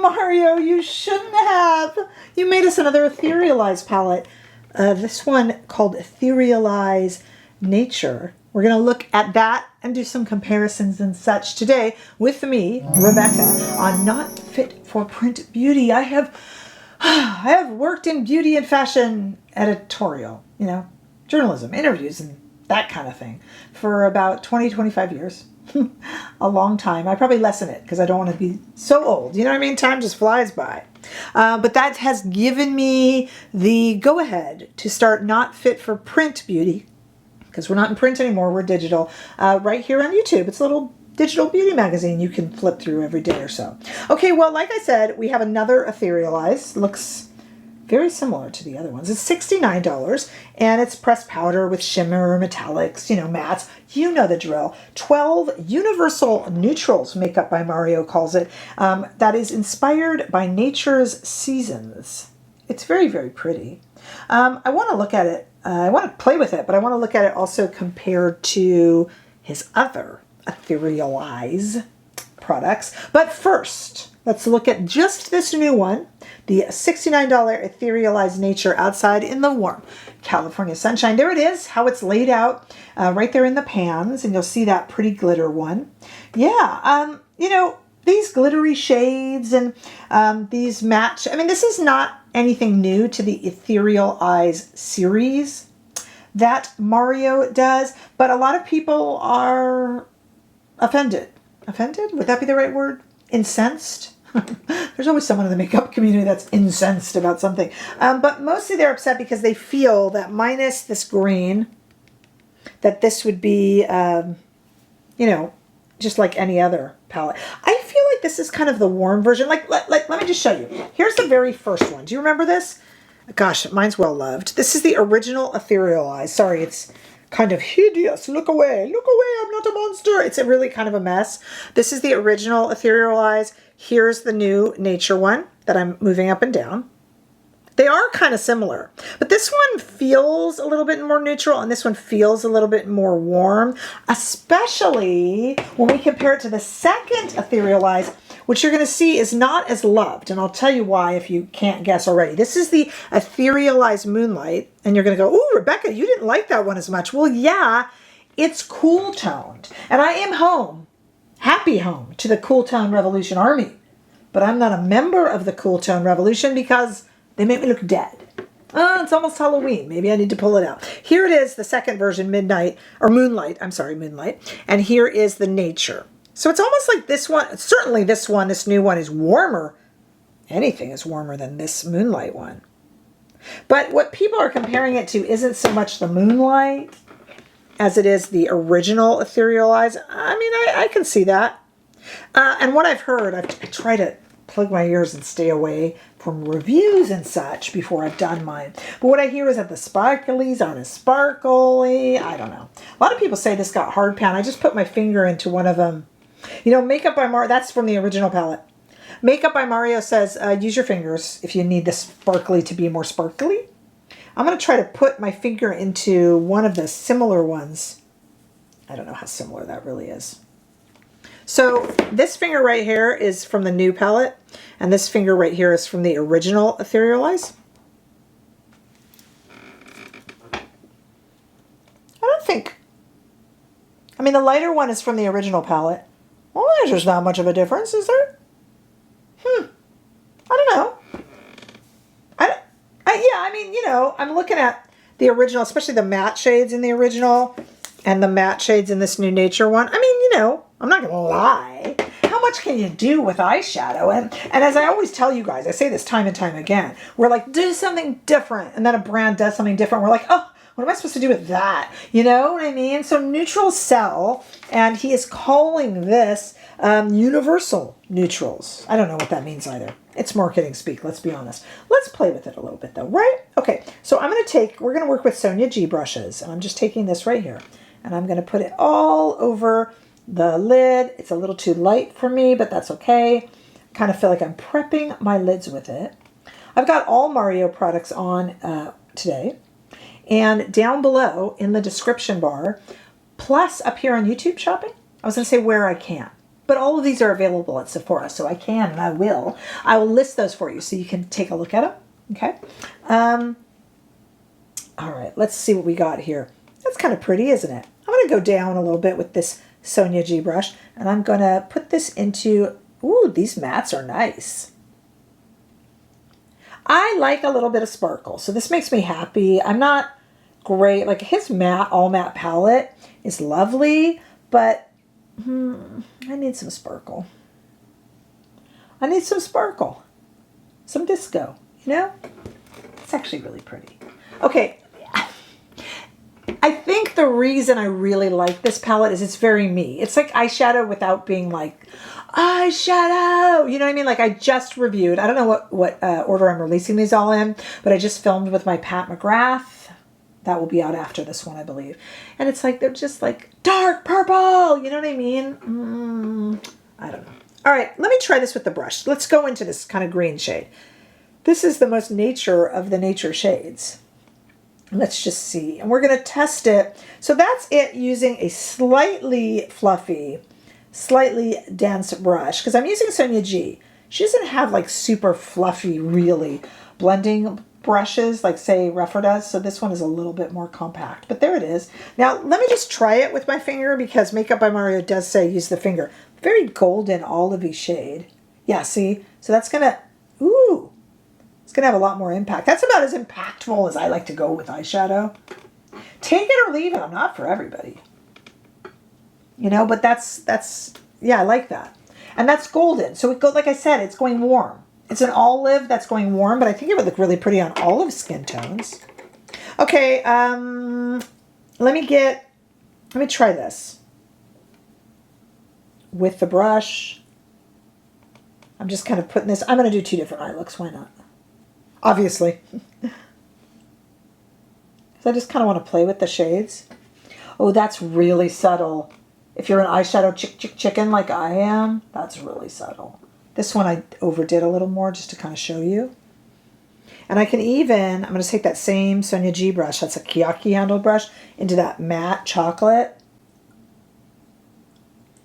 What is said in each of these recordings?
Mario, you shouldn't have. You made us another Etherealize palette. This one called Etherealize Nature. We're going to look at that and do some comparisons and such today with me, Rebecca, on Not Fit for Print Beauty. I have worked in beauty and fashion editorial, you know, journalism, interviews, and that kind of thing for about 20, 25 years. A long time. I probably lessen it because I don't want to be so old. You know what I mean? Time just flies by. But that has given me the go-ahead to start Not Fit for Print Beauty, because we're not in print anymore, we're digital, right here on YouTube. It's a little digital beauty magazine you can flip through every day or so. Okay, well, like I said, we have another Etherealize. Looks very similar to the other ones. It's $69, and it's pressed powder with shimmer, metallics, you know, mattes. You know the drill. 12 universal neutrals, Makeup by Mario calls it, that is inspired by nature's seasons. It's very, very pretty. I want to look at it. I want to play with it, but I want to look at it also compared to his other Etherealize products. But first, let's look at just this new one, the $69 Etherealize Nature outside in the warm California sunshine. There it is, how it's laid out right there in the pans, and you'll see that pretty glitter one. Yeah, you know, these glittery shades and these match. I mean, this is not anything new to the Etherealize series that Mario does, but a lot of people are offended. Offended? Would that be the right word? Incensed? There's always someone in the makeup community that's incensed about something. But mostly they're upset because they feel that minus this green, that this would be, you know, just like any other palette. I feel like this is kind of the warm version. Like, let me just show you. Here's the very first one. Do you remember this? Gosh, mine's well loved. This is the original Etherealize. Sorry, it's kind of hideous. Look away. Look away. I'm not a monster. It's a really kind of a mess. This is the original Etherealize. Here's the new Nature one that I'm moving up and down. They are kind of similar, but this one feels a little bit more neutral and this one feels a little bit more warm, especially when we compare it to the second Etherealize, which you're going to see is not as loved. And I'll tell you why if you can't guess already. This is the Etherealize Moonlight, and you're going to go, "Ooh, Rebecca, you didn't like that one as much." Well, yeah, it's cool toned, and I am home. Happy home to the Cool Tone Revolution Army. But I'm not a member of the Cool Tone Revolution because they make me look dead. Oh, it's almost Halloween. Maybe I need to pull it out. Here it is, the second version, Moonlight. I'm sorry, Moonlight. And here is the Nature. So it's almost like this one, certainly this new one is warmer. Anything is warmer than this Moonlight one. But what people are comparing it to isn't so much the Moonlight as it is the original Etherealize. I mean, I can see that. And what I've heard, I try to plug my ears and stay away from reviews and such before I've done mine. But what I hear is that the sparklies aren't as sparkly. I don't know. A lot of people say this got hard pan. I just put my finger into one of them. You know, Makeup by Mario, that's from the original palette. Makeup by Mario says, use your fingers if you need the sparkly to be more sparkly. I'm going to try to put my finger into one of the similar ones. I don't know how similar that really is. So this finger right here is from the new palette, and this finger right here is from the original Etherealize. I don't think, I mean, the lighter one is from the original palette. Well, there's not much of a difference, is there? I don't know. Yeah, I mean, you know, I'm looking at the original, especially the matte shades in the original and the matte shades in this new Nature one. I mean, you know, I'm not going to lie. How much can you do with eyeshadow? And as I always tell you guys, I say this time and time again, we're like, do something different. And then a brand does something different. We're like, oh, what am I supposed to do with that? You know what I mean? So neutrals sell, and he is calling this universal neutrals. I don't know what that means either. It's marketing speak, let's be honest. Let's play with it a little bit though, right? Okay, so we're going to work with Sonia G brushes, and I'm just taking this right here, and I'm going to put it all over the lid. It's a little too light for me, but that's okay. Kind of feel like I'm prepping my lids with it. I've got all Mario products on today, and down below in the description bar, plus up here on YouTube shopping, I was going to say where I can. But all of these are available at Sephora, so I can and I will. I will list those for you so you can take a look at them. Okay. All right, let's see what we got here. That's kind of pretty, isn't it? I'm going to go down a little bit with this Sonia G brush, and I'm going to put this into, ooh, these mattes are nice. I like a little bit of sparkle, so this makes me happy. I'm not great, like his matte, all matte palette is lovely, but I need some sparkle. I need some sparkle, some disco, you know? It's actually really pretty. Okay. I think the reason I really like this palette is it's very me. It's like eyeshadow without being like, eyeshadow, you know what I mean? Like I just reviewed, I don't know what order I'm releasing these all in, but I just filmed with my Pat McGrath. That will be out after this one, I believe. And it's like, they're just like dark purple, you know what I mean? I don't know. All right, let me try this with the brush. Let's go into this kind of green shade. This is the most nature of the nature shades. Let's just see. And we're going to test it. So that's it using a slightly fluffy, slightly dense brush. Because I'm using Sonia G. She doesn't have like super fluffy, really blending brushes like say Rephr does. So this one is a little bit more compact. But there it is. Now let me just try it with my finger because Makeup by Mario does say use the finger. Very golden olivey shade. Yeah, see? So that's going to, ooh. It's going to have a lot more impact. That's about as impactful as I like to go with eyeshadow. Take it or leave it. I'm not for everybody. You know, but that's yeah, I like that. And that's golden. So it goes, like I said, it's going warm. It's an olive that's going warm, but I think it would look really pretty on olive skin tones. Okay, let me try this. With the brush. I'm just kind of putting this, I'm going to do two different eye looks. Why not? Obviously. Because I just kind of want to play with the shades. Oh, that's really subtle. If you're an eyeshadow chicken like I am, that's really subtle. This one I overdid a little more just to kind of show you. And I can even, I'm going to take that same Sonia G brush, that's a Kiyaki handle brush, into that matte chocolate.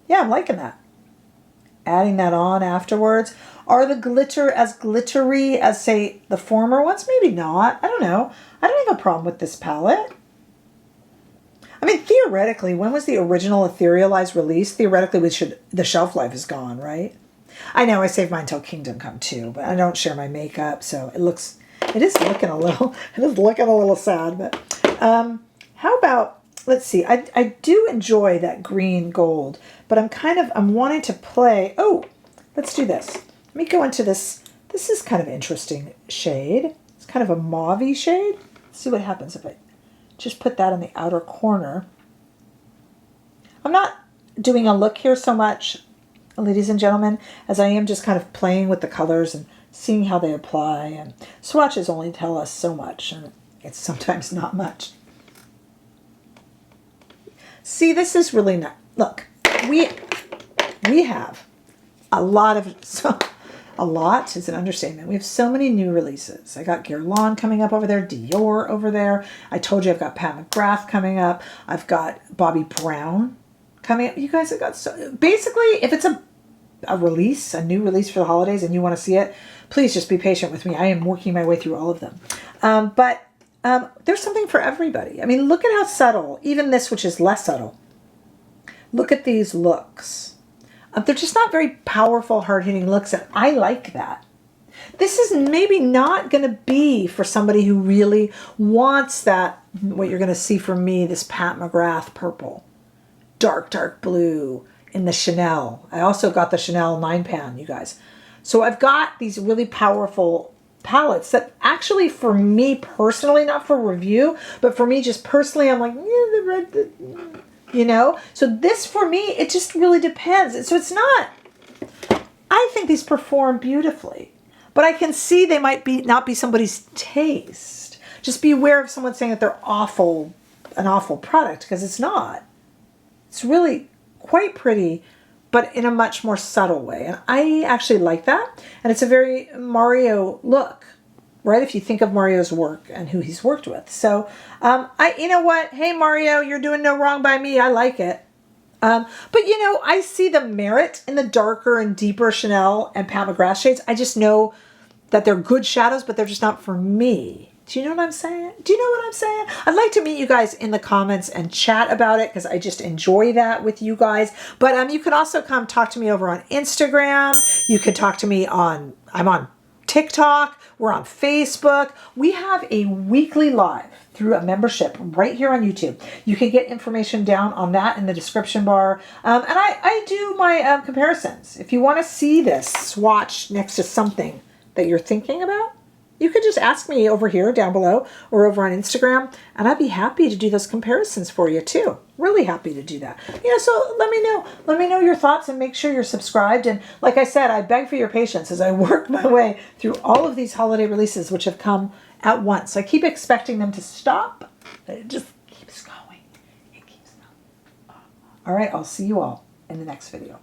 Yeah, I'm liking that. Adding that on afterwards. Are the glitter as glittery as, say, the former ones? Maybe not. I don't know. I don't have a problem with this palette. I mean, theoretically, when was the original Etherealized release? Theoretically, the shelf life is gone, right? I know I saved mine until Kingdom Come 2, but I don't share my makeup, so it is looking a little sad. But how about, let's see, I do enjoy that green gold, but I'm wanting to play, oh, let's do this. Let me go into this. This is kind of interesting shade. It's kind of a mauve-y shade. Let's see what happens if I just put that in the outer corner. I'm not doing a look here so much, ladies and gentlemen, as I am just kind of playing with the colors and seeing how they apply. And swatches only tell us so much, and it's sometimes not much. See, this is really nice. Look, we have a lot of, a lot is an understatement. We have so many new releases. I got Guerlain coming up over there, Dior over there. I told you I've got Pat McGrath coming up. I've got Bobbi Brown coming up. You guys have got so, basically, if it's a release, a new release for the holidays and you want to see it, please just be patient with me. I am working my way through all of them. But there's something for everybody. I mean, look at how subtle, even this, which is less subtle. Look at these looks. They're just not very powerful, hard-hitting looks, and I like that. This is maybe not going to be for somebody who really wants that, what you're going to see from me, this Pat McGrath purple. Dark, dark blue in the Chanel. I also got the Chanel 9-pan, you guys. So I've got these really powerful palettes that actually for me personally, not for review, but for me just personally, I'm like, yeah, the red, you know? So this for me, it just really depends. So it's not, I think these perform beautifully, but I can see they might not be somebody's taste. Just be aware of someone saying that they're an awful product, because it's not. It's really quite pretty, but in a much more subtle way. And I actually like that. And it's a very Mario look, right? If you think of Mario's work and who he's worked with. So, you know what? Hey, Mario, you're doing no wrong by me. I like it. But you know, I see the merit in the darker and deeper Chanel and Pat McGrath shades. I just know that they're good shadows, but they're just not for me. Do you know what I'm saying? Do you know what I'm saying? I'd like to meet you guys in the comments and chat about it because I just enjoy that with you guys. But you can also come talk to me over on Instagram. You can talk to me I'm on TikTok. We're on Facebook. We have a weekly live through a membership right here on YouTube. You can get information down on that in the description bar. And I do my comparisons. If you want to see this swatch next to something that you're thinking about, you could just ask me over here down below or over on Instagram, and I'd be happy to do those comparisons for you too. Really happy to do that. You know, so let me know. Let me know your thoughts and make sure you're subscribed. And like I said, I beg for your patience as I work my way through all of these holiday releases which have come at once. I keep expecting them to stop, but it just keeps going. It keeps going. All right, I'll see you all in the next video.